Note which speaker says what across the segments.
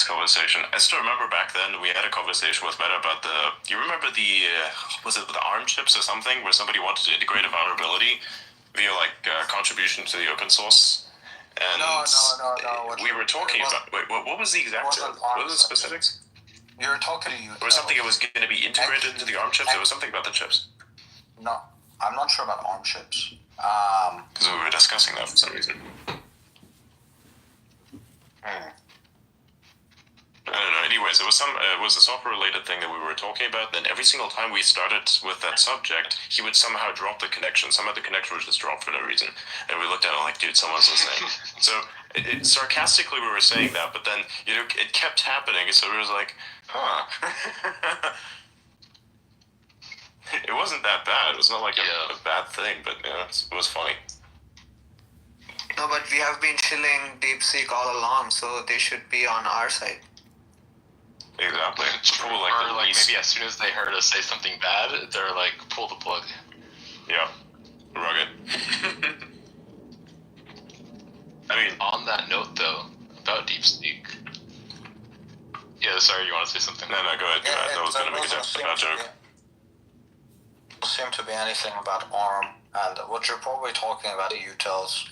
Speaker 1: this conversation. I still remember back then we had a conversation with Meta about you remember was it the ARM chips or something, where somebody wanted to integrate a vulnerability via contribution to the open source? And
Speaker 2: No.
Speaker 1: We were talking about. Wait, what was the exact? What was the specifics?
Speaker 2: You were talking to you.
Speaker 1: There was something that was going to be integrated into the ARM chips. There was something about the chips.
Speaker 2: No, I'm not sure about ARM chips.
Speaker 1: Because we were discussing that for some reason. I don't know. Anyways, it was a software-related thing that we were talking about. Then every single time we started with that subject, he would somehow drop the connection. Somehow the connection would just drop for no reason. And we looked at it like, dude, someone's listening. So sarcastically we were saying that, but then it kept happening. So it was like, huh. It wasn't that bad. It was not like a bad thing, but it was funny.
Speaker 3: No, but we have been chilling DeepSeek all along, so they should be on our side.
Speaker 1: Exactly.
Speaker 4: Or maybe as soon as they heard us say something bad, they're like, pull the plug.
Speaker 1: Yeah. Rugged. I mean,
Speaker 4: on that note though, about DeepSeek. Yeah, sorry, you want to say something?
Speaker 1: No, go ahead. That was going to make a joke.
Speaker 2: It doesn't seem to be anything about ARM, and what you're probably talking about the utils,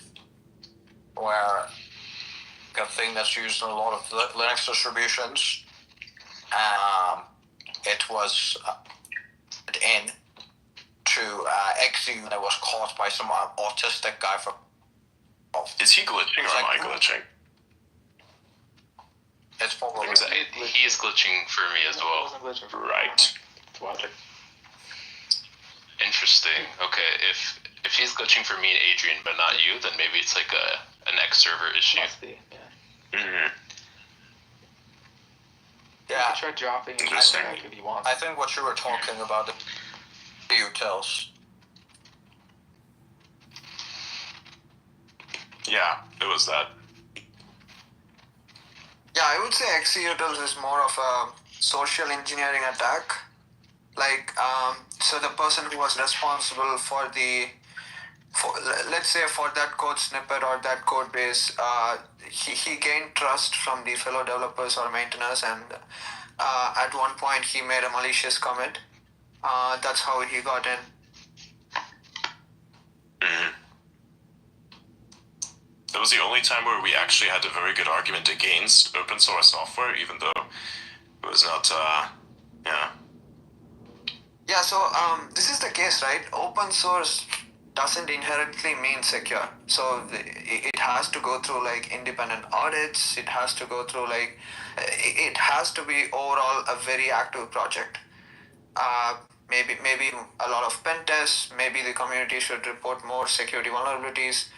Speaker 2: where a thing that's used in a lot of Linux distributions. It was in to execute, and it was caused by some autistic guy from.
Speaker 1: Is he glitching or am I glitching?
Speaker 2: It's probably.
Speaker 4: He is glitching for me as well.
Speaker 1: Right.
Speaker 5: Logic.
Speaker 4: Interesting. Okay, if he's glitching for me and Adrian, but not you, then maybe it's like an X server issue.
Speaker 5: Must be, yeah.
Speaker 1: Mm-hmm.
Speaker 2: Yeah.
Speaker 5: Try dropping it if you want.
Speaker 2: I think what you were talking about, the utils.
Speaker 1: Yeah, it was that.
Speaker 3: Yeah, I would say XCutils is more of a social engineering attack. So the person who was responsible for let's say for that code snippet or that code base, he gained trust from the fellow developers or maintainers, and at one point he made a malicious commit. That's how he got in.
Speaker 1: Mm-hmm. That was the only time where we actually had a very good argument against open source software, even though it was not,
Speaker 3: Yeah, so this is the case, right? Open source doesn't inherently mean secure. So it has to go through independent audits. It has to go through it has to be overall a very active project. Maybe a lot of pen tests. Maybe the community should report more security vulnerabilities.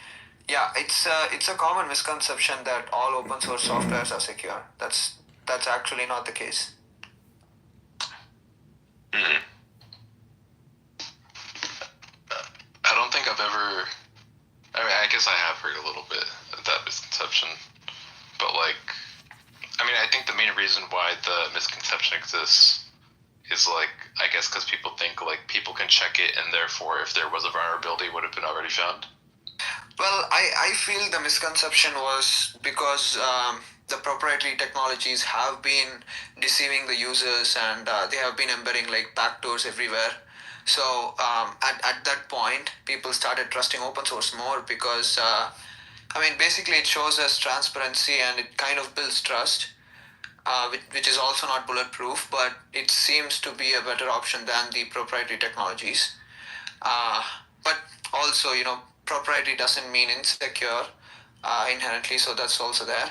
Speaker 3: Yeah, it's a common misconception that all open source softwares are secure. That's actually not the case.
Speaker 1: Mm-hmm.
Speaker 4: I don't think I've ever. I guess I have heard a little bit of that misconception, but I think the main reason why the misconception exists is I guess because people think people can check it, and therefore if there was a vulnerability, it would have been already found.
Speaker 3: Well, I feel the misconception was because the proprietary technologies have been deceiving the users, and they have been embedding backdoors everywhere. So at that point, people started trusting open source more because, basically it shows us transparency and it kind of builds trust, which is also not bulletproof, but it seems to be a better option than the proprietary technologies. But also, proprietary doesn't mean insecure inherently, so that's also there.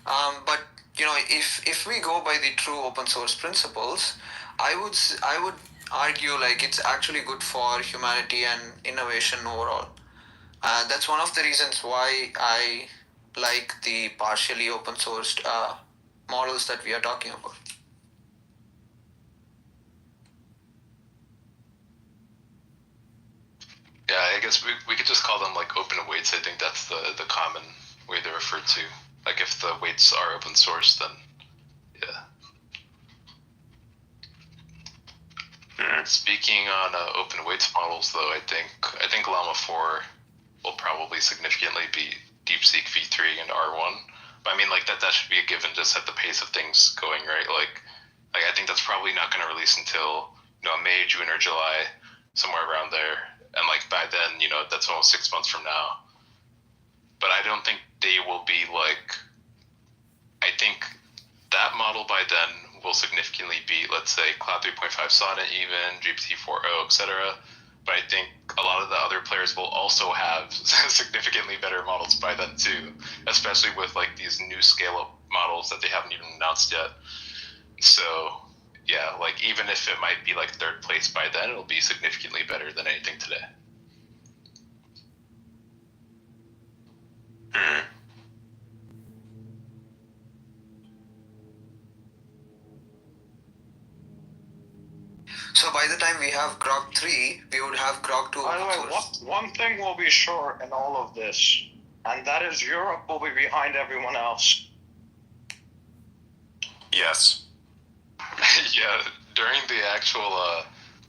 Speaker 3: But if we go by the true open source principles, I would argue it's actually good for humanity and innovation overall. That's one of the reasons why I like the partially open sourced models that we are talking about.
Speaker 4: Yeah, I guess we could just call them open weights. I think that's the common way they're referred to. If the weights are open source, then yeah. Speaking on open weights models, though, I think Llama 4 will probably significantly beat DeepSeek v3 and R1 But I mean, like that should be a given to set the pace of things going, right? Like I think that's probably not going to release until May, June, or July, somewhere around there. And like by then, that's almost 6 months from now. But I don't think they will be like. I think that model by then will significantly beat, let's say, Cloud 3.5 Sonnet, even GPT-4o, etc. But I think a lot of the other players will also have significantly better models by then too, especially with like these new scale-up models that they haven't even announced yet. So yeah, like even if it might be like third place by then, it'll be significantly better than anything today.
Speaker 3: So by the time we have Grok 3, we would have Grok 2.
Speaker 2: By the way, one thing will be sure in all of this, and that is Europe will be behind everyone else.
Speaker 1: Yes.
Speaker 4: Yeah, during the actual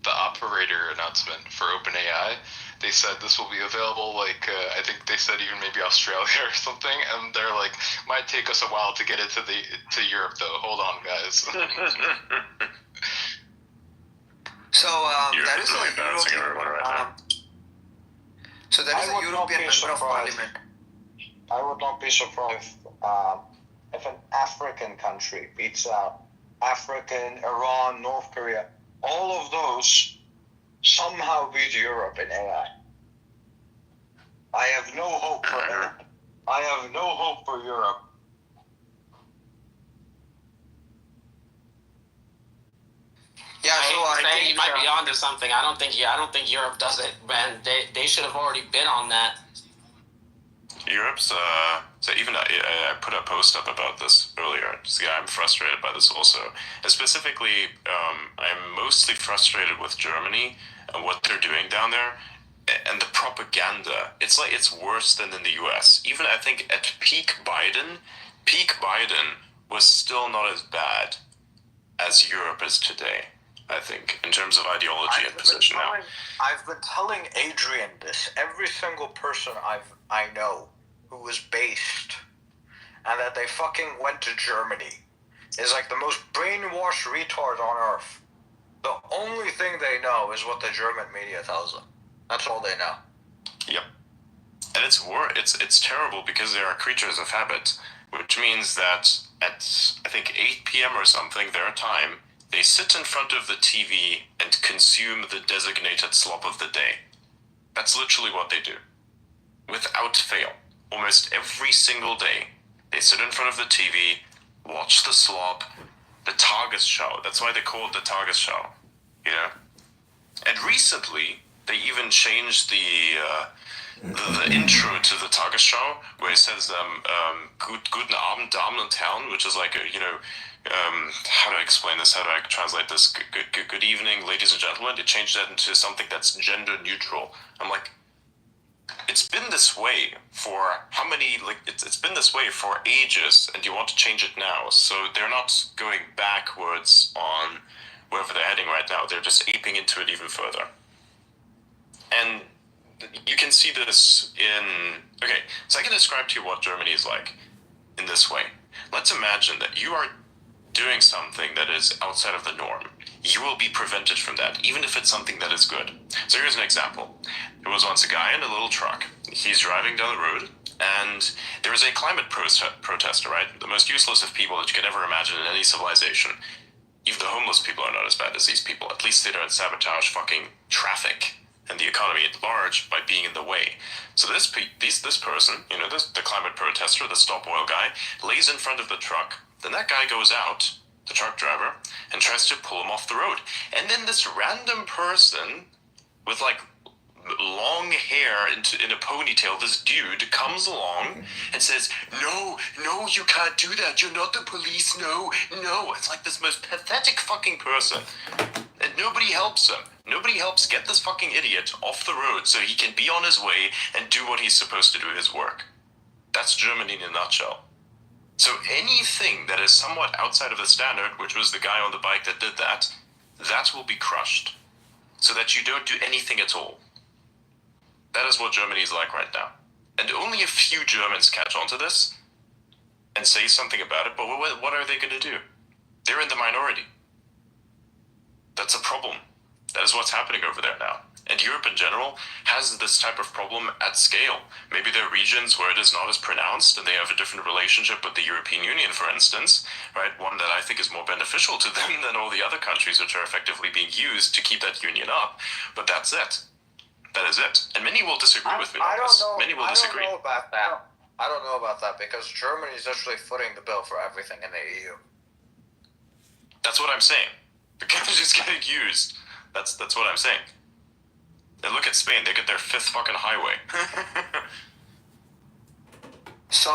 Speaker 4: the operator announcement for OpenAI, they said this will be available like I think they said even maybe Australia or something, and they're like, might take us a while to get it to Europe though. Hold on, guys.
Speaker 3: So
Speaker 1: Europe
Speaker 3: there is
Speaker 1: is really
Speaker 3: a
Speaker 1: bouncing
Speaker 3: European.
Speaker 1: everyone right now.
Speaker 3: So there is a European member of parliament.
Speaker 2: I would not be surprised if an African country beats out African, Iran, North Korea. All of those somehow beat Europe in AI. I have no hope for AI. I have no hope for Europe.
Speaker 3: Yeah, so I
Speaker 6: saying
Speaker 3: think
Speaker 6: you might be onto something. I don't think Europe does it, man. They should have already been on that.
Speaker 1: Europe's so even I put a post up about this earlier. So yeah, I'm frustrated by this also. And specifically, I'm mostly frustrated with Germany and what they're doing down there, and the propaganda. It's like it's worse than in the U.S. Even I think at peak Biden was still not as bad as Europe is today. I think in terms of ideology and position now.
Speaker 2: I've been telling Adrian this. Every single person I know who was based and that they fucking went to Germany is like the most brainwashed retard on earth. The only thing they know is what the German media tells them. That's all they know.
Speaker 1: Yep. And it's terrible because they are creatures of habit, which means that at I think 8 p.m. or something their time, they sit in front of the TV and consume the designated slop of the day. That's literally what they do. Without fail. Almost every single day, they sit in front of the TV, watch the slop, the Tagesschau. That's why they call it the Tagesschau. You know? And recently, they even changed the intro to the Tagesschau, where it says Guten Abend, Damen und Herren, which is like how do I explain this? How do I translate this? Good evening, ladies and gentlemen. They changed that into something that's gender neutral. I'm like, it's been this way for how many? Like, it's been this way for ages, and you want to change it now. So they're not going backwards on wherever they're heading right now. They're just aping into it even further. And you can see this in... Okay, so I can describe to you what Germany is like in this way. Let's imagine that you are doing something that is outside of the norm. You will be prevented from that, even if it's something that is good. So here's an example. There was once a guy in a little truck. He's driving down the road, and there is a climate protester, right? The most useless of people that you can ever imagine in any civilization. Even the homeless people are not as bad as these people. At least they don't sabotage fucking traffic and the economy at large by being in the way. So this person, the climate protester, the stop oil guy, lays in front of the truck. Then that guy goes out, the truck driver, and tries to pull him off the road. And then this random person with like long hair in a ponytail, this dude comes along and says, no, you can't do that. You're not the police. No. It's like this most pathetic fucking person. And nobody helps him. Nobody helps get this fucking idiot off the road so he can be on his way and do what he's supposed to do, his work. That's Germany in a nutshell. So anything that is somewhat outside of the standard, which was the guy on the bike that did that, that will be crushed. So that you don't do anything at all. That is what Germany is like right now. And only a few Germans catch on to this. and say something about it, but what are they going to do? They're in the minority. That's a problem. That is what's happening over there now. And Europe in general has this type of problem at scale. Maybe there are regions where it is not as pronounced and they have a different relationship with the European Union, for instance, right? One that I think is more beneficial to them than all the other countries which are effectively being used to keep that union up. But that's it. That is it. And many will disagree with me on this. Many will disagree.
Speaker 2: I don't know about that. I don't know about that because Germany is actually footing the bill for everything in the EU.
Speaker 1: That's what I'm saying. The country's getting used. That's what I'm saying. And look at Spain, they get their 5th fucking highway.
Speaker 3: So,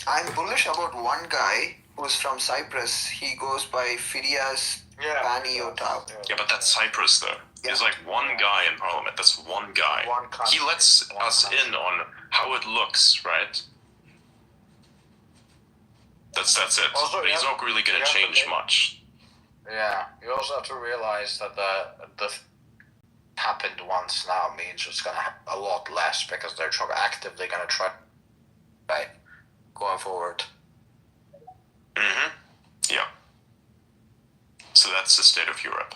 Speaker 3: I'm bullish about one guy who's from Cyprus. He goes by Phidias Paniotau.
Speaker 1: Yeah, but that's Cyprus, though.
Speaker 3: Yeah.
Speaker 1: There's like one guy in parliament. That's one guy. He lets us in on how it looks, right? That's it.
Speaker 2: Also,
Speaker 1: but he's not really going to change much.
Speaker 2: Yeah, you also have to realize that the happened once now means it's going to happen a lot less because they're actively going to try going forward.
Speaker 1: Mm-hmm. Yeah. So that's the state of Europe.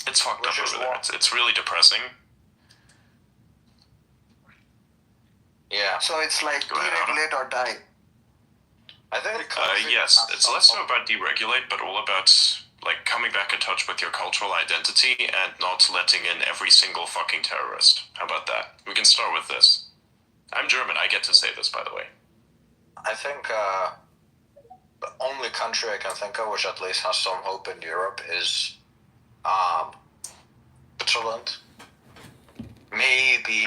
Speaker 1: It's fucked up over there. It's really depressing.
Speaker 2: Yeah.
Speaker 3: So it's like deregulate or die.
Speaker 2: I think
Speaker 1: yes, it's less so about deregulate, but all about like coming back in touch with your cultural identity and not letting in every single fucking terrorist. How about that? We can start with this. I'm German, I get to say this, by the way.
Speaker 2: I think the only country I can think of which at least has some hope in Europe is Switzerland. Maybe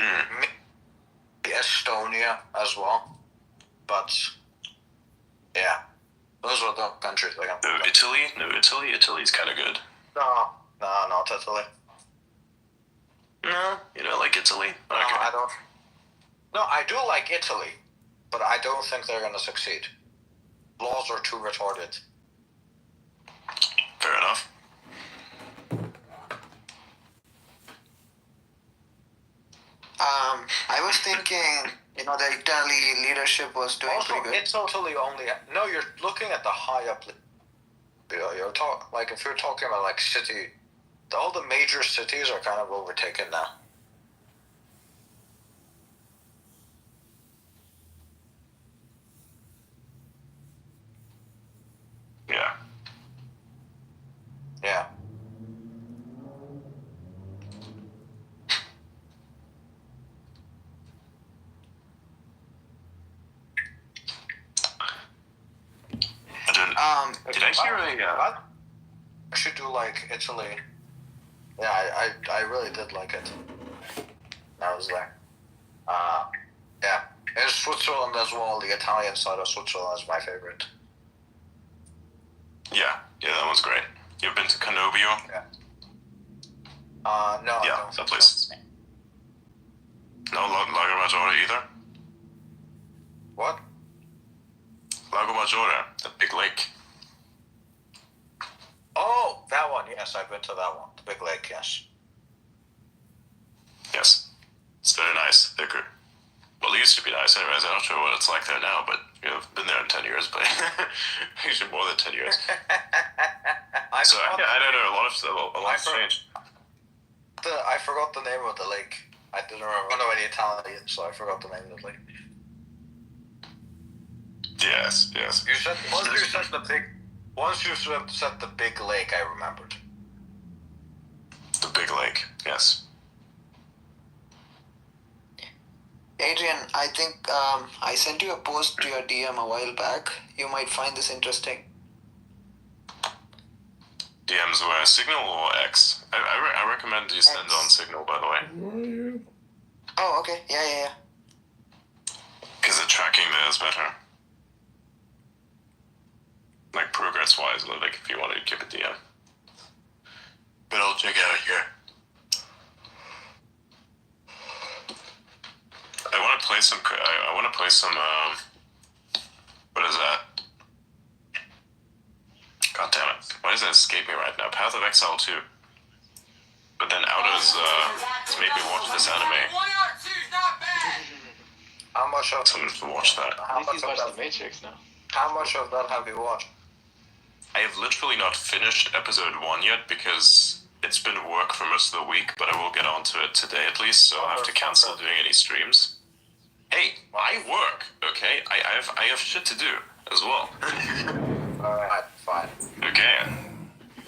Speaker 2: Estonia as well. But yeah. Those are the countries I can think of.
Speaker 1: Italy? No, Italy? Italy's kind of good.
Speaker 2: No, not Italy.
Speaker 1: No, you don't like Italy? Okay.
Speaker 2: No, I don't. No, I do like Italy, but I don't think they're going to succeed. Laws are too retarded.
Speaker 1: Fair enough.
Speaker 3: I was thinking, the Italy leadership was doing
Speaker 2: Also,
Speaker 3: pretty good.
Speaker 2: it's totally only. No, you're looking at the high up. You're if you're talking about like city, all the major cities are kind of overtaken now.
Speaker 1: Yeah.
Speaker 2: Yeah.
Speaker 1: Did I hear
Speaker 2: I should do like Italy. Yeah, I really did like it. I was there. Yeah. And Switzerland as well. The Italian side of Switzerland is my favorite.
Speaker 1: Yeah, that one's great. You've been to Cannobio?
Speaker 2: Yeah. No.
Speaker 1: Yeah, that place. No, Lago Maggiore either?
Speaker 2: What?
Speaker 1: Lago Maggiore, that big lake.
Speaker 2: Oh, that one. Yes, I've been to that one. The big lake. Yes.
Speaker 1: Yes. It's very nice. They're good. Well, it used to be nice anyways. I'm not sure what it's like there now, but I've been there in 10 years, but usually more than 10 years. So, I don't know. A lot has changed.
Speaker 2: I forgot the name of the lake. I didn't remember. I don't know any Italian, so I forgot the name of the lake.
Speaker 1: Yes.
Speaker 2: You said once you said the big lake, I remembered.
Speaker 1: The big lake, yes.
Speaker 3: Adrian, I think I sent you a post to your DM a while back. You might find this interesting.
Speaker 1: DMs were Signal or X? I recommend you send on Signal, by the way.
Speaker 3: Oh, okay. Yeah.
Speaker 1: Because the tracking there is better. Like progress-wise, like if you want to give a DM. But I'll check out here. I want to play some. What is that? God damn it! Why does that escape me right now? Path of Exile 2. But then Outer's it's made me watch this anime.
Speaker 2: How much of
Speaker 1: Someone to watch that.
Speaker 5: At least he's watching The Matrix now.
Speaker 2: How much of that have you watched?
Speaker 1: I have literally not finished episode 1 yet because it's been work for most of the week, but I will get onto it today at least, so I'll have to cancel doing any streams. Hey, I work, okay? I have shit to do as well.
Speaker 2: Alright, fine.
Speaker 1: Okay.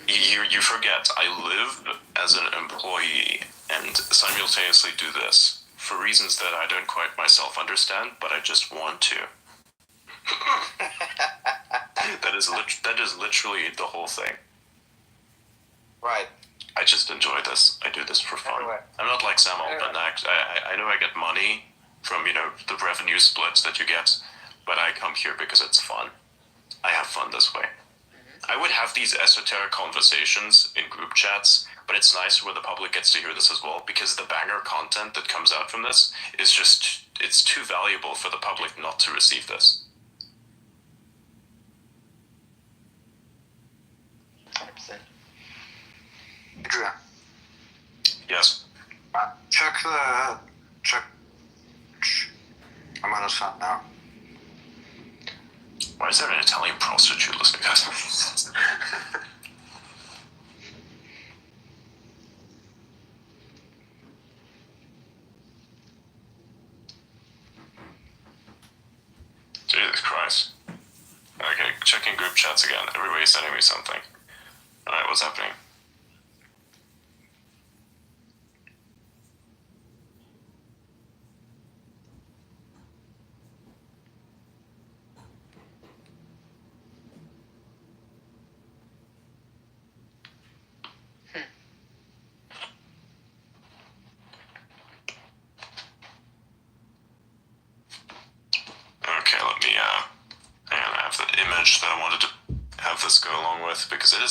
Speaker 1: You forget, I live as an employee and simultaneously do this for reasons that I don't quite myself understand, but I just want to. That is literally the whole thing.
Speaker 2: Right.
Speaker 1: I just enjoy this. I do this for fun.
Speaker 2: Anyway.
Speaker 1: I'm not like Sam Altman. I know I get money from, the revenue splits that you get, but I come here because it's fun. I have fun this way. I would have these esoteric conversations in group chats, but it's nice where the public gets to hear this as well, because the banger content that comes out from this is just, it's too valuable for the public not to receive this.
Speaker 5: 100%.
Speaker 2: Adrian,
Speaker 1: Yes.
Speaker 2: check. I'm gonna send now.
Speaker 1: Why is there an Italian prostitute listening to this? Jesus Christ. Okay, checking group chats again. Everybody's sending me something. Alright, what's happening? Okay, let me, hang on, I have the image that I wanted to have this go along with, because it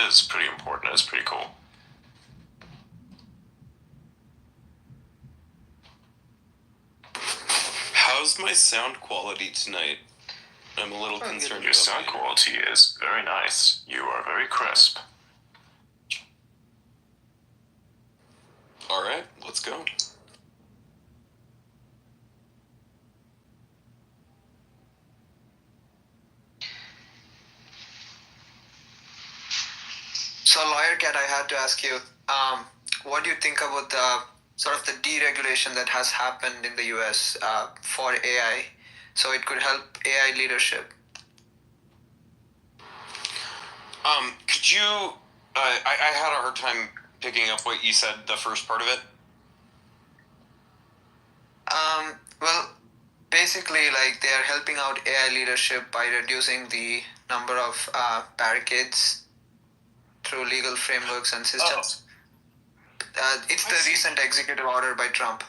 Speaker 1: is pretty important, it's pretty cool.
Speaker 7: How's my sound quality tonight? I'm a little concerned
Speaker 1: Your
Speaker 7: about
Speaker 1: sound
Speaker 7: my-
Speaker 1: quality is very nice. You are very crisp.
Speaker 7: Alright, let's go.
Speaker 3: So, Lawyer Cat, I had to ask you, what do you think about the sort of the deregulation that has happened in the US for AI? So it could help AI leadership.
Speaker 7: Could you, I had a hard time picking up what you said, the first part of it.
Speaker 3: Well, basically, like, they are helping out AI leadership by reducing the number of barricades through legal frameworks and systems. It's the recent executive order by Trump.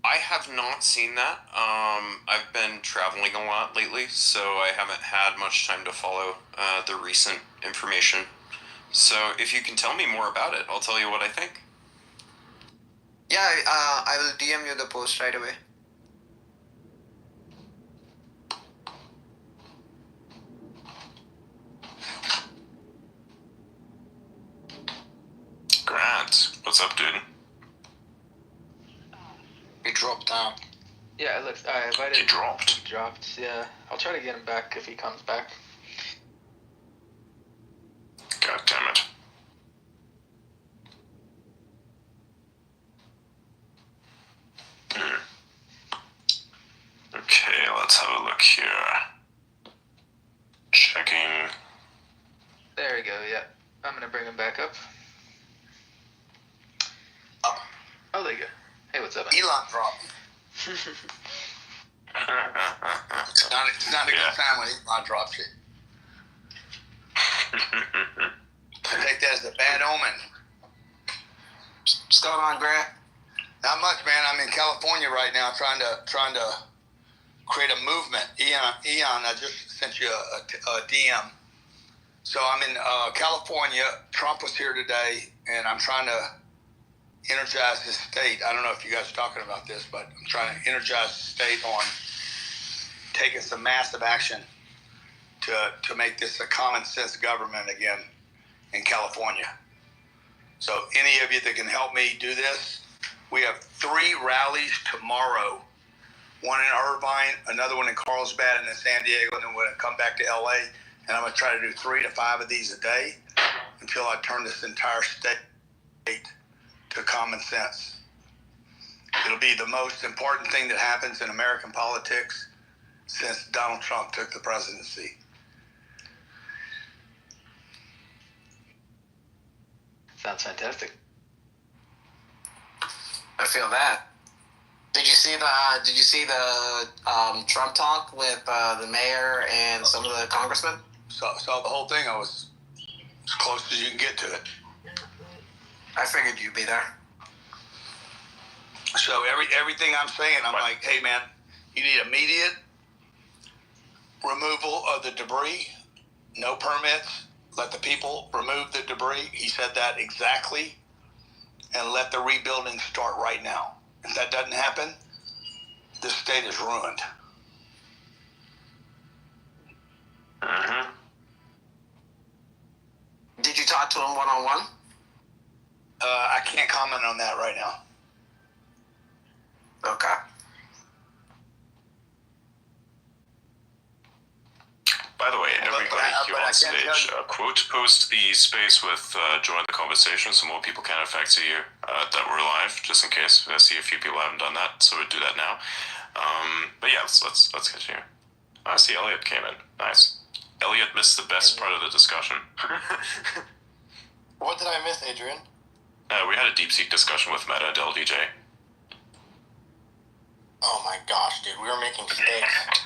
Speaker 7: I have not seen that. I've been traveling a lot lately, so I haven't had much time to follow the recent information. So if you can tell me more about it, I'll tell you what I think.
Speaker 3: Yeah, I will DM you the post right away.
Speaker 1: Grant, what's up, dude?
Speaker 2: He dropped down.
Speaker 5: Yeah, it looks. I invited.
Speaker 1: He dropped.
Speaker 5: He dropped. Yeah, I'll try to get him back if he comes back.
Speaker 1: God damn it. Okay, let's have a look here. Checking.
Speaker 5: There we go. Yeah, I'm gonna bring him back up.
Speaker 2: Up.
Speaker 5: Oh, there you go. Hey, what's up, man?
Speaker 2: Elon dropped. It's not a
Speaker 1: Yeah.
Speaker 2: good time when Elon drops it. I take that as a bad omen. What's going on, Grant? Not much, man. I'm in California right now, trying to create a movement. Eon, I just sent you a DM. So I'm in California. Trump was here today, and I'm trying to energize the state. I don't know if you guys are talking about this, but I'm trying to energize the state on taking some massive action to make this a common sense government again in California. So any of you that can help me do this, we have 3 rallies tomorrow
Speaker 8: one in Irvine, another one in Carlsbad, and then San Diego, and then we're going to come back to LA. And I'm going to try to do 3 to 5 of these a day until I turn this entire state to common sense. It'll be the most important thing that happens in American politics since Donald Trump took the presidency.
Speaker 5: Sounds fantastic.
Speaker 6: I feel that. Did you see the Trump talk with the mayor and some of the congressmen?
Speaker 8: Saw the whole thing. I was as close as you can get to it.
Speaker 2: I figured you'd be there.
Speaker 8: So everything I'm saying, I'm like, hey man, you need immediate removal of the debris, no permits, let the people remove the debris. He said that exactly, and let the rebuilding start right now. If that doesn't happen, this state is ruined.
Speaker 1: Mm-hmm.
Speaker 6: Did you talk to him one-on-one?
Speaker 8: I can't comment on that right now.
Speaker 6: Okay.
Speaker 1: By the way, everybody here on stage, quote post the space with join the conversation so more people can affect you that we're live, just in case. I see a few people haven't done that, so we'll do that now. But yeah, let's continue. I see Elliot came in. Nice. Elliot missed the best part of the discussion.
Speaker 9: What did I miss, Adrian?
Speaker 1: We had a DeepSeek discussion with Meta and LDJ.
Speaker 9: Oh my gosh, dude, we were making steaks.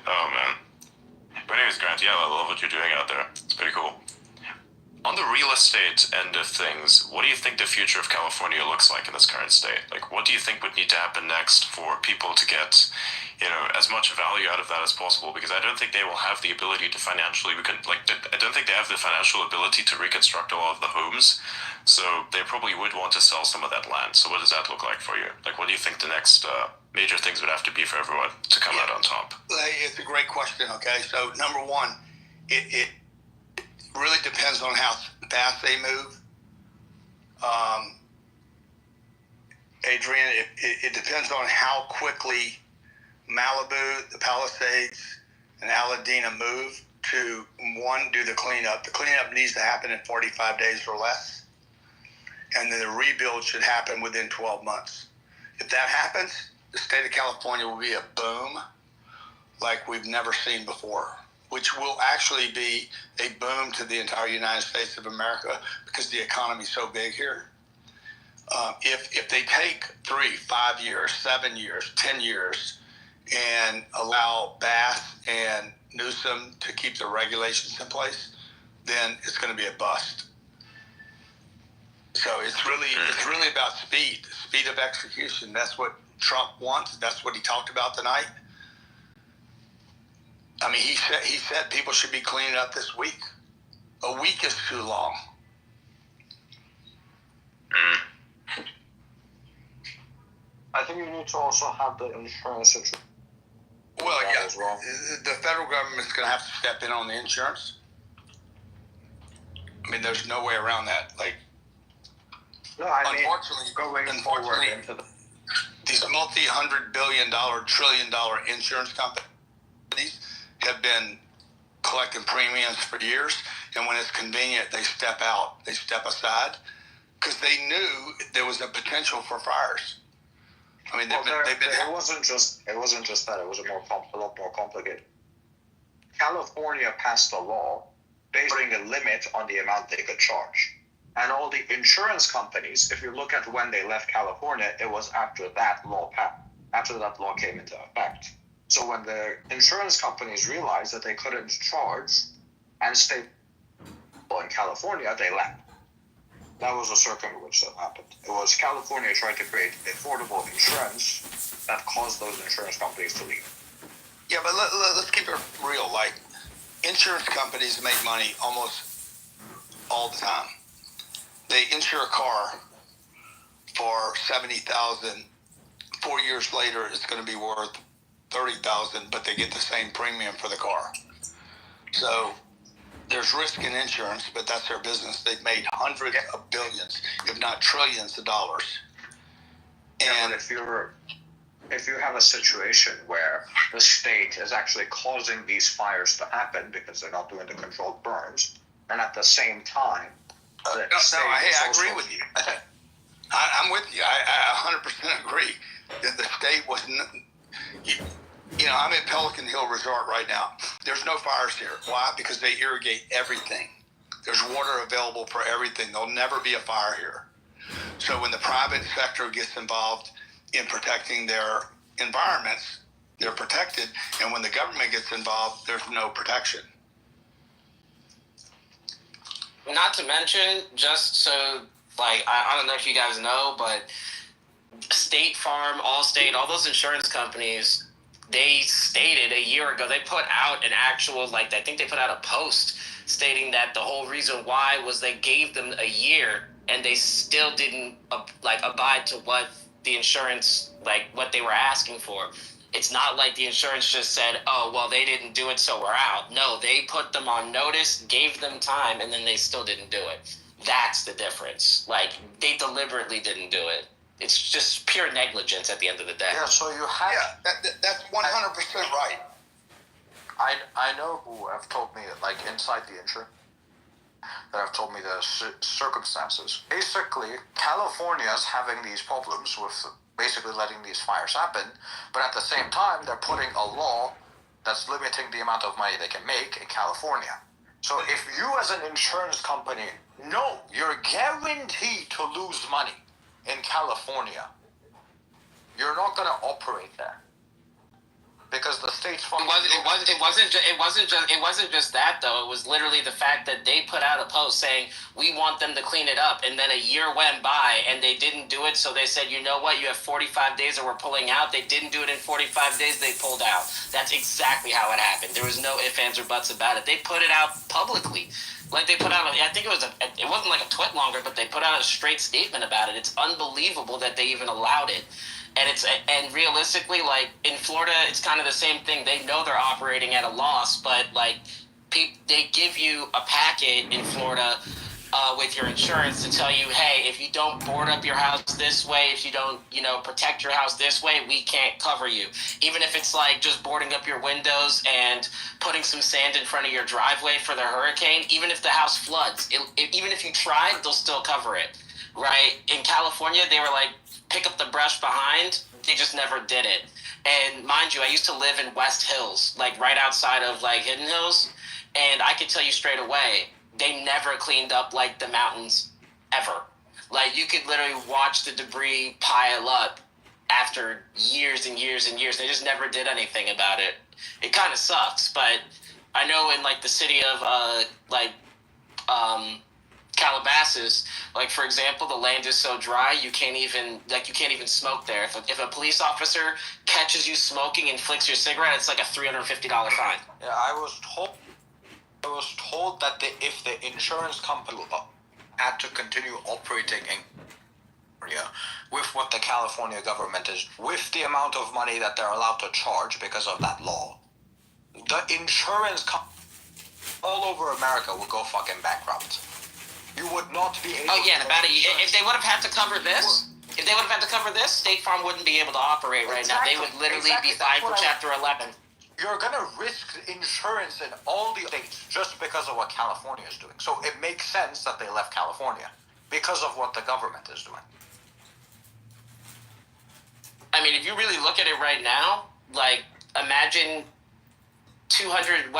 Speaker 1: Oh man. But anyways, Grant, yeah, I love what you're doing out there. It's pretty cool. On the real estate end of things, what do you think the future of California looks like in this current state? Like, what do you think would need to happen next for people to get, as much value out of that as possible? Because I don't think they will have the ability to financially, I don't think they have the financial ability to reconstruct a lot of the homes. So they probably would want to sell some of that land. So what does that look like for you? Like, what do you think the next major things would have to be for everyone to come out on top?
Speaker 8: It's a great question, okay? So, number one, it really depends on how fast they move. Adrian, it depends on how quickly Malibu, the Palisades, and Aladina move to, one, do the cleanup. The cleanup needs to happen in 45 days or less. And then the rebuild should happen within 12 months. If that happens, the state of California will be a boom like we've never seen before, which will actually be a boom to the entire United States of America because the economy is so big here. If they take 3, 5 years, 7 years, 10 years, and allow Bass and Newsom to keep the regulations in place, then it's going to be a bust. So it's really about speed of execution. That's what Trump wants. That's what he talked about tonight. I mean, he said people should be cleaning up this week. A week is too long.
Speaker 2: I think you need to also have the insurance situation.
Speaker 8: Well, yeah.
Speaker 2: As well.
Speaker 8: The federal government's going to have to step in on the insurance. I mean, there's no way around that. Like,
Speaker 2: No, I mean,
Speaker 8: unfortunately,
Speaker 2: going forward into the
Speaker 8: these multi-$100 trillion insurance companies have been collecting premiums for years, and when it's convenient, they step out, they step aside, because they knew there was a potential for fires. I mean,
Speaker 2: it wasn't just that. It was a lot more complicated. California passed a law basing a limit on the amount they could charge. And all the insurance companies, if you look at when they left California, it was after that law came into effect. So when the insurance companies realized that they couldn't charge and stay in California, they left. That was the circle in which that happened. It was California trying to create affordable insurance that caused those insurance companies to leave.
Speaker 8: Yeah, but let's keep it real. Like, insurance companies make money almost all the time. They insure a car for $70,000. 4 years later, it's going to be worth $30,000, but they get the same premium for the car. So there's risk in insurance, but that's their business. They've made hundreds of billions, if not trillions of dollars.
Speaker 2: And if you have a situation where the state is actually causing these fires to happen because they're not doing the controlled burns, and at the same time, I agree with you. I'm with you. I 100% agree that the state was. I'm at Pelican Hill Resort right now. There's no fires here. Why? Because they irrigate everything. There's water available for everything. There'll never be a fire here. So when the private sector gets involved in protecting their environments, they're protected. And when the government gets involved, there's no protection.
Speaker 6: Not to mention, just so, I don't know if you guys know, but State Farm, Allstate, all those insurance companies, they stated a year ago, they put out an actual, I think they put out a post stating that the whole reason why was they gave them a year and they still didn't, abide to what the insurance, what they were asking for. It's not like the insurance just said, oh, well, they didn't do it, so we're out. No, they put them on notice, gave them time, and then they still didn't do it. That's the difference. They deliberately didn't do it. It's just pure negligence at the end of the day.
Speaker 2: Yeah, so you have... Yeah, that's 100% right. I know who have told me, inside the insurance, that have told me the circumstances. Basically, California's having these problems with basically letting these fires happen, but at the same time, they're putting a law that's limiting the amount of money they can make in California. So if you as an insurance company know you're guaranteed to lose money in California, you're not going to operate there. Because the state's funding.
Speaker 6: It wasn't just that though. It was literally the fact that they put out a post saying we want them to clean it up, and then a year went by and they didn't do it. So they said, you know what, you have 45 days, or we're pulling out. They didn't do it in 45 days. They pulled out. That's exactly how it happened. There was no ifs, ands, or buts about it. They put it out publicly. They put out, I think it wasn't like a tweet longer, but they put out a straight statement about it. It's unbelievable that they even allowed it. And realistically, in Florida, it's kind of the same thing. They know they're operating at a loss, but they give you a packet in Florida with your insurance to tell you, hey, if you don't board up your house this way, if you don't, protect your house this way, we can't cover you. Even if it's just boarding up your windows and putting some sand in front of your driveway for the hurricane, even if the house floods, even if you tried, they'll still cover it, right? In California, they were pick up the brush behind. They just never did it. And mind you, I used to live in West Hills, right outside of Hidden Hills, and I could tell you straight away, they never cleaned up the mountains ever. You could literally watch the debris pile up after years and years and years. They just never did anything about it. It kind of sucks, but I know in the city of Calabasas, for example, the land is so dry you can't even smoke there. If a police officer catches you smoking and flicks your cigarette, it's a $350 fine.
Speaker 2: Yeah, I was told that if the insurance company had to continue operating in California with what the California government is, with the amount of money that they're allowed to charge because of that law, the insurance company all over America would go fucking bankrupt. You would not be able
Speaker 6: to... Oh, yeah, if they would have had to cover this... If they would have had to cover this, State Farm wouldn't be able to operate right now. They would literally be fined for Chapter 11.
Speaker 2: You're going to risk insurance in all the states just because of what California is doing. So it makes sense that they left California because of what the government is doing.
Speaker 6: I mean, if you really look at it right now, imagine 200...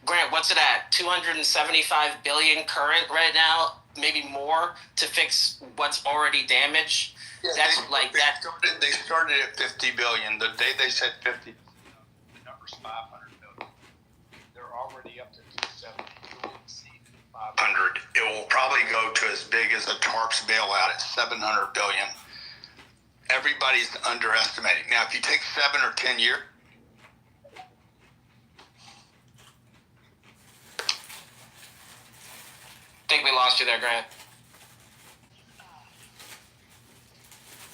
Speaker 6: Grant, what's it at? 275 billion current right now, maybe more, to fix what's already damaged.
Speaker 2: Yeah,
Speaker 6: That's
Speaker 8: They started at 50 billion. The day they said 50, the number's 500 billion. They're already up to 270. It will exceed 500. It will probably go to as big as a TARP's bailout at 700 billion. Everybody's underestimating. Now, if you take 7 or 10 years.
Speaker 6: I think we lost you there, Grant.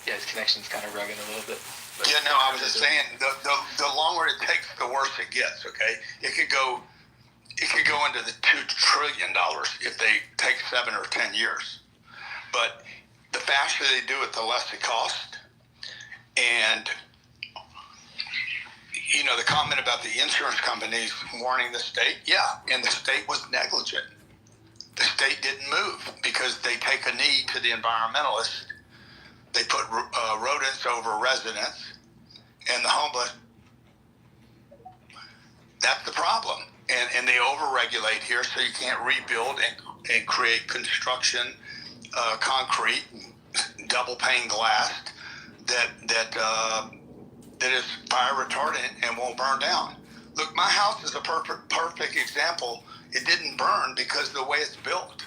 Speaker 5: Yeah, his connection's kind of rugged a little bit.
Speaker 8: Yeah, no, I was just saying the longer it takes, the worse it gets. Okay, it could go into the $2 trillion if they take 7 or 10 years. But the faster they do it, the less it costs. about the insurance companies warning the state. Yeah, and the state was negligent. The state didn't move because they take a knee to the environmentalists. They put rodents over residents and the homeless. That's the problem. And they overregulate here, so you can't rebuild and create construction, concrete, double pane glass that is fire retardant and won't burn down. Look, my house is a perfect example. It didn't burn because of the way it's built.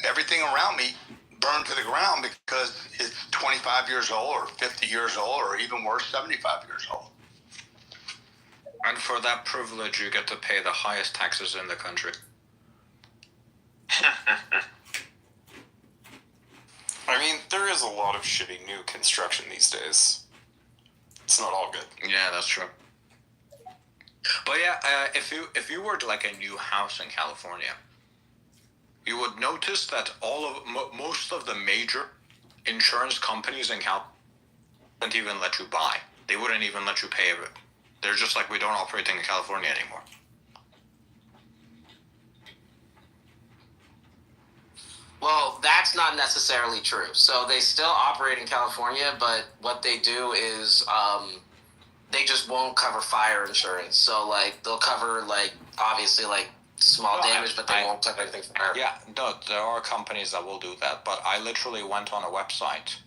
Speaker 8: Everything around me burned to the ground because it's 25 years old or 50 years old or even worse, 75 years old.
Speaker 2: And for that privilege, you get to pay the highest taxes in the country.
Speaker 7: I mean, there is a lot of shitty new construction these days. It's not all good.
Speaker 2: Yeah, that's true. But yeah, if you were to like a new house in California, you would notice that most of the major insurance companies in California wouldn't even let you buy. They wouldn't even let you pay it. They're just like, we don't operate in California anymore.
Speaker 6: Well, that's not necessarily true. So they still operate in California, but what they do is they just won't cover fire insurance. So like they'll cover like obviously like small damage, but they won't cover anything for fire.
Speaker 2: Yeah, no, there are companies that will do that, but I literally went on a website.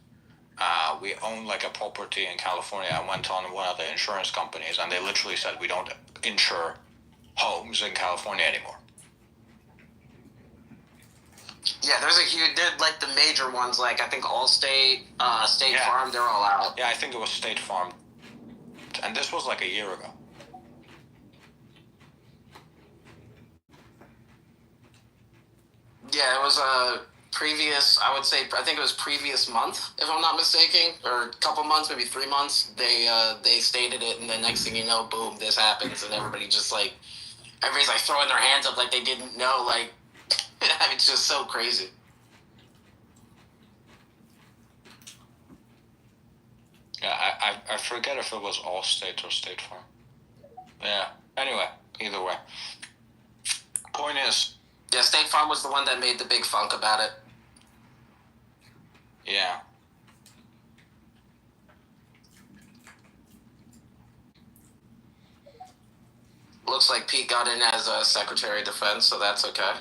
Speaker 2: We own like a property in California. I went on one of the insurance companies, and they literally said we don't insure homes in California anymore.
Speaker 6: Yeah, there's like the major ones, like I think Allstate, State
Speaker 2: Yeah.
Speaker 6: Farm, they're all out.
Speaker 2: Yeah, I think it was State Farm, and this was like a year ago.
Speaker 6: Yeah, it was a previous, I think it was previous month, if I'm not mistaken, or a couple months, maybe 3 months. They stated it, and the next thing you know, boom, this happens, and everybody's like throwing their hands up like they didn't know, like, it's just so crazy.
Speaker 2: Yeah, I forget if it was Allstate or State Farm. Yeah. Anyway, either way. Point is.
Speaker 6: Yeah, State Farm was the one that made the big funk about it.
Speaker 2: Yeah.
Speaker 6: Looks like Pete got in as a Secretary of Defense, so that's okay.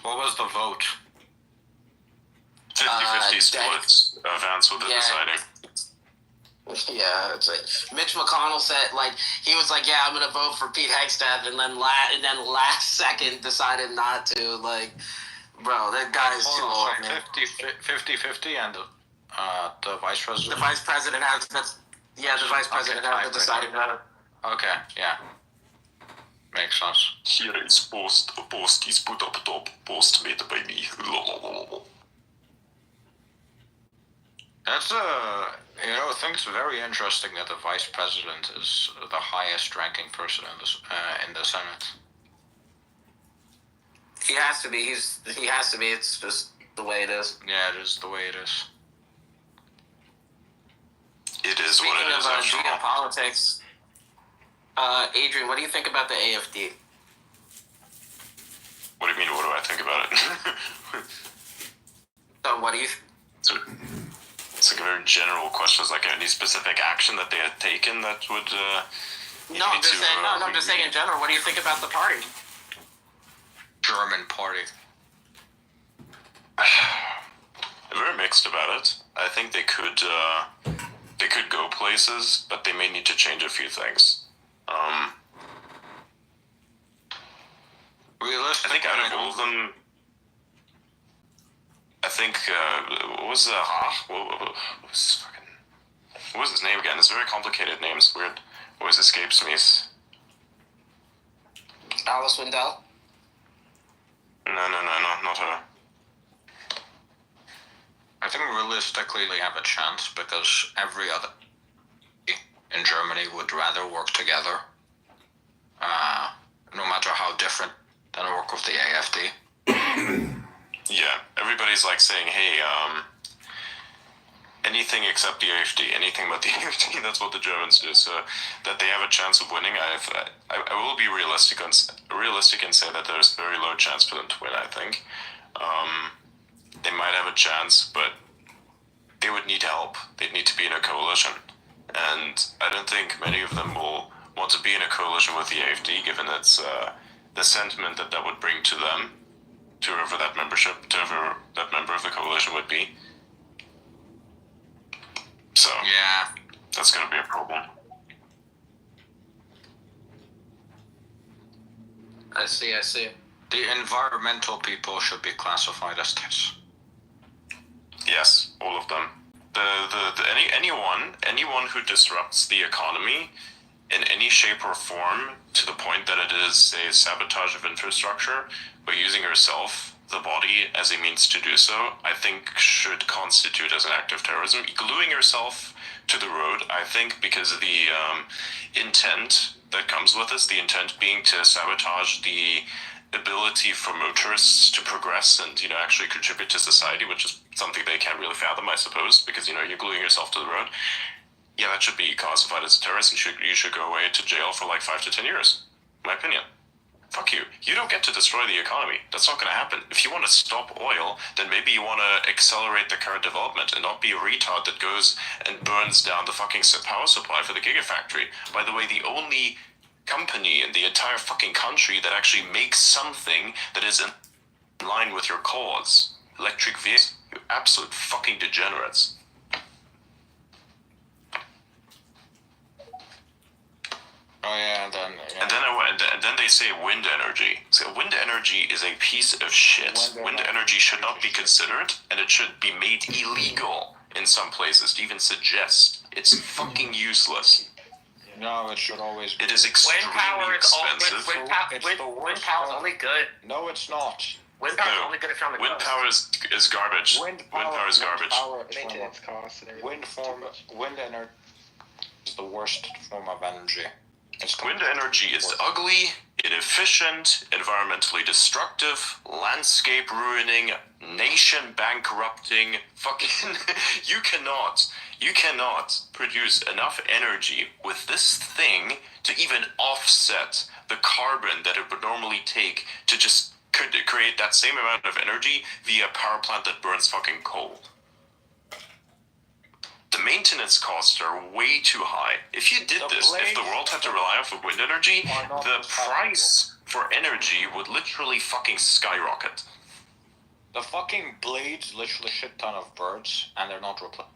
Speaker 2: What was the vote?
Speaker 1: 50-50 splits. Vance with the deciding.
Speaker 6: Yeah, it's like Mitch McConnell said, like he was like, "Yeah, I'm gonna vote for Pete Hegseth," and then last second decided not to. Like, bro, that guy's too old.
Speaker 2: 50-50 and the vice president.
Speaker 6: The vice president has the vice president has the deciding vote.
Speaker 2: Okay, yeah, makes sense.
Speaker 1: Here is post is put up top, post made by me.
Speaker 2: That's I think it's very interesting that the vice president is the highest ranking person in the Senate.
Speaker 6: He has to be. He has to be. It's just the way it is.
Speaker 2: Yeah, it is the way it is.
Speaker 1: It is
Speaker 6: Speaking
Speaker 1: what it is.
Speaker 6: of geopolitics, Adrian, what do you think about the AFD?
Speaker 1: What do you mean? What do I think about it?
Speaker 6: So, what do you?
Speaker 1: It's like a very general question. It's like any specific action that they had taken that would.
Speaker 6: No, I'm just saying. No, I'm just saying in general. What do you think about the party?
Speaker 2: German party.
Speaker 1: I'm very mixed about it. I think they could go places, but they may need to change a few things.
Speaker 2: Realistically,
Speaker 1: I think out of all of them, I think what was his name again? It's a very complicated name. It's weird. Always escapes me.
Speaker 6: Alice Wendell.
Speaker 1: No, not her.
Speaker 2: I think realistically they have a chance because every other in Germany would rather work together, no matter how different, than work with the AFD.
Speaker 1: Yeah, everybody's like saying, hey, anything except the AfD, anything but the AfD. That's what the Germans do. So that they have a chance of winning, I will be realistic and say that there's very low chance for them to win. I think they might have a chance, but they would need help. They'd need to be in a coalition, and I don't think many of them will want to be in a coalition with the AfD, given its the sentiment that would bring to them, to whoever that membership, to whoever that member of the coalition would be. So
Speaker 2: Yeah.
Speaker 1: that's going to be a problem.
Speaker 5: I see.
Speaker 2: The environmental people should be classified as this.
Speaker 1: Yes, all of them. Anyone who disrupts the economy in any shape or form to the point that it is, say, sabotage of infrastructure, by using herself, the body, as a means to do so, I think should constitute as an act of terrorism. Gluing yourself to the road, I think, because of the intent that comes with this, the intent being to sabotage the ability for motorists to progress and, actually contribute to society, which is something they can't really fathom, I suppose, because, you're gluing yourself to the road. Yeah, that should be classified as a terrorist, and you should go away to jail for like 5 to 10 years, in my opinion. Fuck you. You don't get to destroy the economy. That's not going to happen. If you want to stop oil, then maybe you want to accelerate the current development and not be a retard that goes and burns down the fucking power supply for the gigafactory. By the way, the only company in the entire fucking country that actually makes something that is in line with your cause, electric vehicles, you absolute fucking degenerates.
Speaker 2: Oh yeah, and then
Speaker 1: And then they say wind energy. So wind energy is a piece of shit. Wind energy should not be considered, and it should be made illegal in some places to even suggest. It's fucking useless.
Speaker 2: no, it should always be.
Speaker 1: It is
Speaker 6: Wind
Speaker 1: extremely
Speaker 6: power is
Speaker 1: expensive.
Speaker 6: wind power is only good.
Speaker 2: No, it's not.
Speaker 6: Wind power is
Speaker 1: No.
Speaker 6: only good if you're on the
Speaker 1: Wind
Speaker 6: coast.
Speaker 1: power is garbage. Wind power is garbage.
Speaker 5: Maintenance costs and everything.
Speaker 2: Wind energy is the worst form of energy.
Speaker 1: Wind energy is ugly, inefficient, environmentally destructive, landscape ruining, nation bankrupting. Fucking, you cannot produce enough energy with this thing to even offset the carbon that it would normally take to just create that same amount of energy via a power plant that burns fucking coal. The maintenance costs are way too high. If you did this, if the world had to rely off of wind energy, the price for energy would literally fucking skyrocket.
Speaker 2: The fucking blades literally shit ton of birds, and they're not replaced.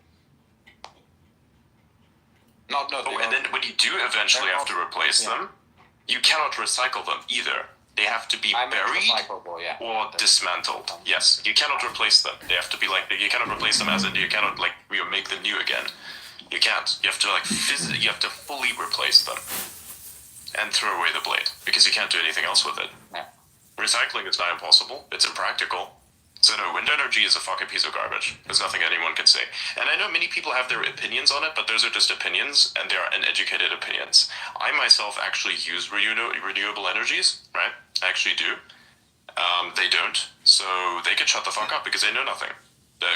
Speaker 1: And then when you do eventually have to replace them, you cannot recycle them either. They have to be buried or dismantled. Yes, you cannot replace them. They have to be you cannot replace them as in you cannot make them new again. You can't. You have to you have to fully replace them and throw away the blade because you can't do anything else with it.
Speaker 2: Yeah.
Speaker 1: Recycling is not impossible. It's impractical. So no, wind energy is a fucking piece of garbage. There's nothing anyone can say. And I know many people have their opinions on it, but those are just opinions, and they are uneducated opinions. I myself actually use renewable energies, right? I actually do. They don't. So they can shut the fuck up because they know nothing.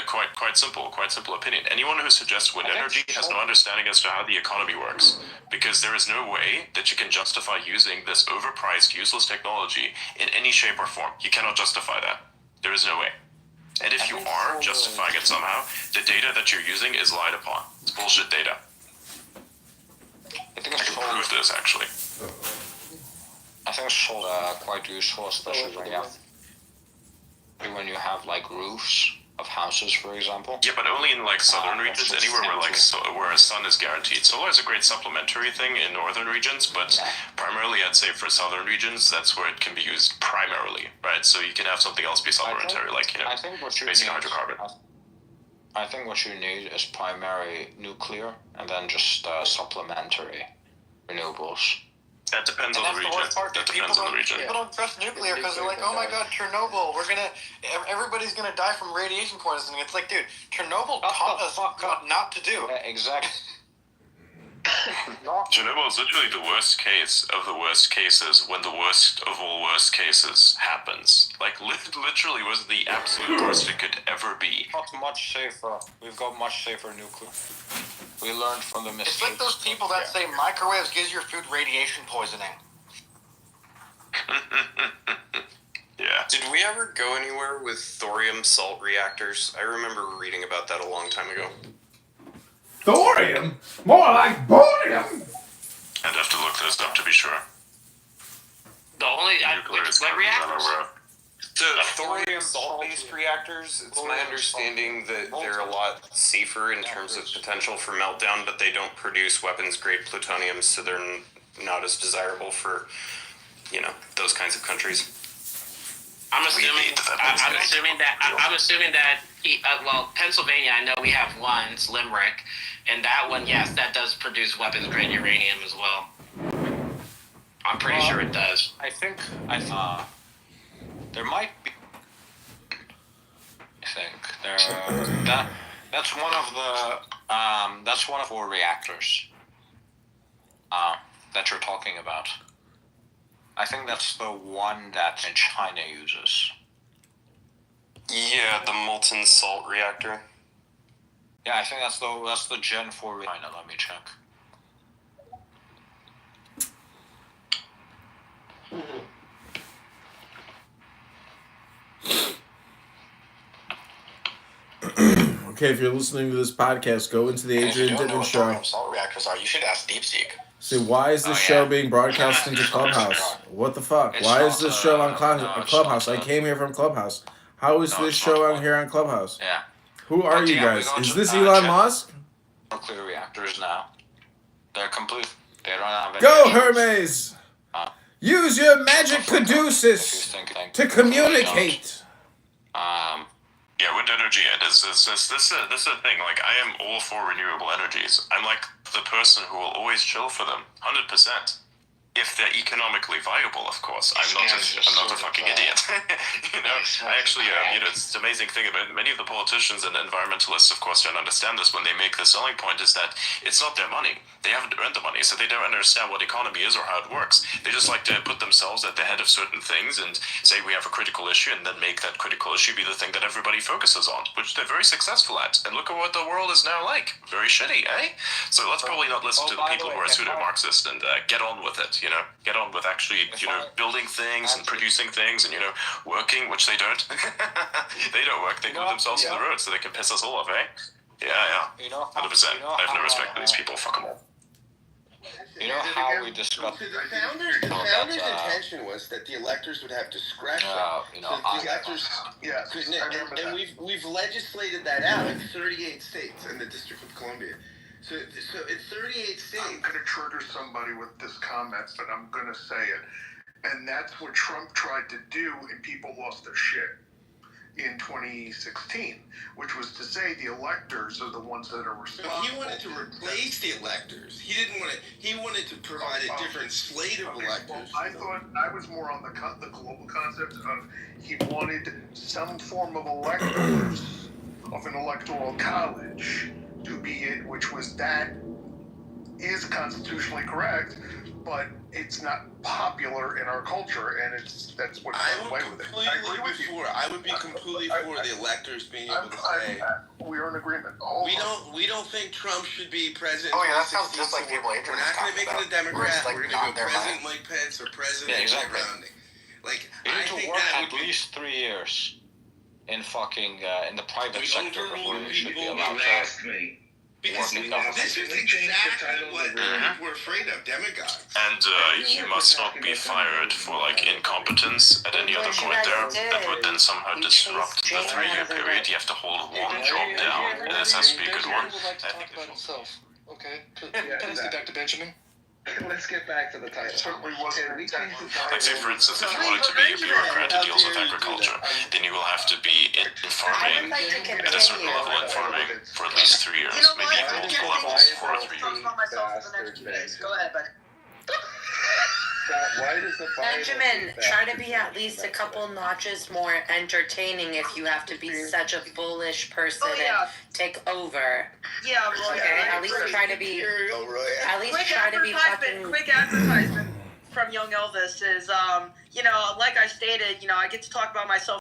Speaker 1: Quite simple opinion. Anyone who suggests wind energy has no understanding as to how the economy works, because there is no way that you can justify using this overpriced, useless technology in any shape or form. You cannot justify that. There is no way. And if you are justifying it somehow, the data that you're using is lied upon. It's bullshit data.
Speaker 2: I think
Speaker 1: I can prove this, actually.
Speaker 2: I think it's quite useful, especially when you have roofs of houses, for example.
Speaker 1: Yeah, but only in southern regions, anywhere where a sun is guaranteed. Solar is a great supplementary thing in northern regions, but primarily I'd say for southern regions, that's where it can be used primarily, right? So you can have something else be supplementary, basic hydrocarbon.
Speaker 2: I think what you need is primary nuclear and then just supplementary renewables.
Speaker 1: That depends on the region.
Speaker 9: People don't trust nuclear because they're like, oh my god, Chernobyl, everybody's gonna die from radiation poisoning. It's like, dude, Chernobyl taught us what not to do.
Speaker 2: Yeah, exactly.
Speaker 1: Chernobyl is literally the worst case of the worst cases when the worst of all worst cases happens. Like, literally was the absolute worst it could ever be.
Speaker 2: Not much safer. We've got much safer nuclear. We learned from the mistakes.
Speaker 9: It's like those people that say microwaves gives your food radiation poisoning.
Speaker 1: Yeah.
Speaker 7: Did we ever go anywhere with thorium salt reactors? I remember reading about that a long time ago.
Speaker 10: Thorium? More like borium!
Speaker 1: I'd have to look those up to be sure.
Speaker 6: The only
Speaker 1: Nuclear is
Speaker 6: what
Speaker 1: kind of
Speaker 6: reactors?
Speaker 7: The thorium salt-based reactors, it's my understanding that they're a lot safer in terms of potential for meltdown, but they don't produce weapons-grade plutonium, so they're not as desirable for, those kinds of countries.
Speaker 6: I'm assuming that Pennsylvania, I know we have one, it's Limerick, and that one, yes, that does produce weapons grade uranium as well. I'm pretty sure it does.
Speaker 2: I think there might be. I think that's one of the that's one of 4 reactors that you're talking about. I think that's the one that China uses.
Speaker 7: Yeah, the molten salt reactor.
Speaker 2: Yeah, I think that's the Gen 4 China. Let me check.
Speaker 10: Okay, if you're listening to this podcast, go into the Adrian Dittman Show.
Speaker 9: Salt reactors are. You should ask DeepSeek.
Speaker 10: Say, why is this show being broadcast into Clubhouse? What the fuck? Why is this show on Clubhouse? I came here from Clubhouse. How is this show on here on Clubhouse?
Speaker 2: Yeah.
Speaker 10: Who are you guys? Is this Elon Musk?
Speaker 2: Nuclear reactors now. They're complete. They don't have any
Speaker 10: Go,
Speaker 2: issues.
Speaker 10: Hermes! Use your magic caduceus to communicate.
Speaker 1: Yeah, wind energy. This is the thing. Like, I am all for renewable energies. I'm like the person who will always chill for them, 100%. If they're economically viable, of course. I'm not a fucking idiot. I actually, it's the amazing thing about many of the politicians and environmentalists, of course, don't understand this when they make the selling point is that it's not their money. They haven't earned the money, so they don't understand what economy is or how it works. They just like to put themselves at the head of certain things and say we have a critical issue and then make that critical issue be the thing that everybody focuses on, which they're very successful at. And look at what the world is now like. Very shitty, eh? So let's probably not listen to the people who are pseudo-Marxist and get on with it. Get on with actually, building things and producing things and, working, which they don't. They don't work. They glue themselves to the road so they can piss us all off, eh? Yeah. 100%. I have no respect for these people. Fuck them all.
Speaker 2: You know how we discussed.
Speaker 11: The founders' intention was that the electors would have discretion. The electors, and we've legislated that out in 38 states and the District of Columbia. So in 38 states,
Speaker 12: I'm going to trigger somebody with this comment, but I'm going to say it, and that's what Trump tried to do, and people lost their shit in 2016, which was to say the electors are the ones that are responsible.
Speaker 11: He wanted to replace the electors. He didn't want to. He wanted to provide a different slate of electors.
Speaker 12: Well, I thought I was more on the global concept of he wanted some form of electors of an electoral college to be it, which was that is constitutionally correct, but it's not popular in our culture, and that's what got away with it.
Speaker 11: I would be completely for the electors being able to say
Speaker 12: we are in agreement.
Speaker 11: We don't think Trump should be president.
Speaker 9: Oh yeah, that sounds just like people Adrian
Speaker 11: We're not going to make it a Democrat.
Speaker 9: Like
Speaker 11: we're going to go President Mike Pence or President Mitt Romney. Like,
Speaker 2: you need
Speaker 11: I
Speaker 2: to
Speaker 11: think
Speaker 2: work
Speaker 11: that
Speaker 2: at least 3 years in fucking in the private sector before you should be allowed to.
Speaker 11: Because this is exactly what we're afraid of, demagogues.
Speaker 1: And you must not be fired for incompetence at any other point there. That would then somehow disrupt the 3-year period. You have to hold one job down, and this has to be a good one.
Speaker 9: Let's talk about himself. Okay, let's get back to Benjamin.
Speaker 11: Let's get back to the title.
Speaker 1: Like, say, for instance, if you wanted to be a bureaucrat that deals with agriculture, then you will have to be in farming at a certain level in farming for at least 3 years, maybe even multiple levels for 3 years.
Speaker 13: Go ahead, buddy. Benjamin, try to be at least a couple notches more entertaining if you have to be such a bullish person and take over.
Speaker 14: Yeah, Roy.
Speaker 13: Okay, at least try to be. At least try to be fucking.
Speaker 14: Quick advertisement from Young Elvis is, like I stated, I get to talk about myself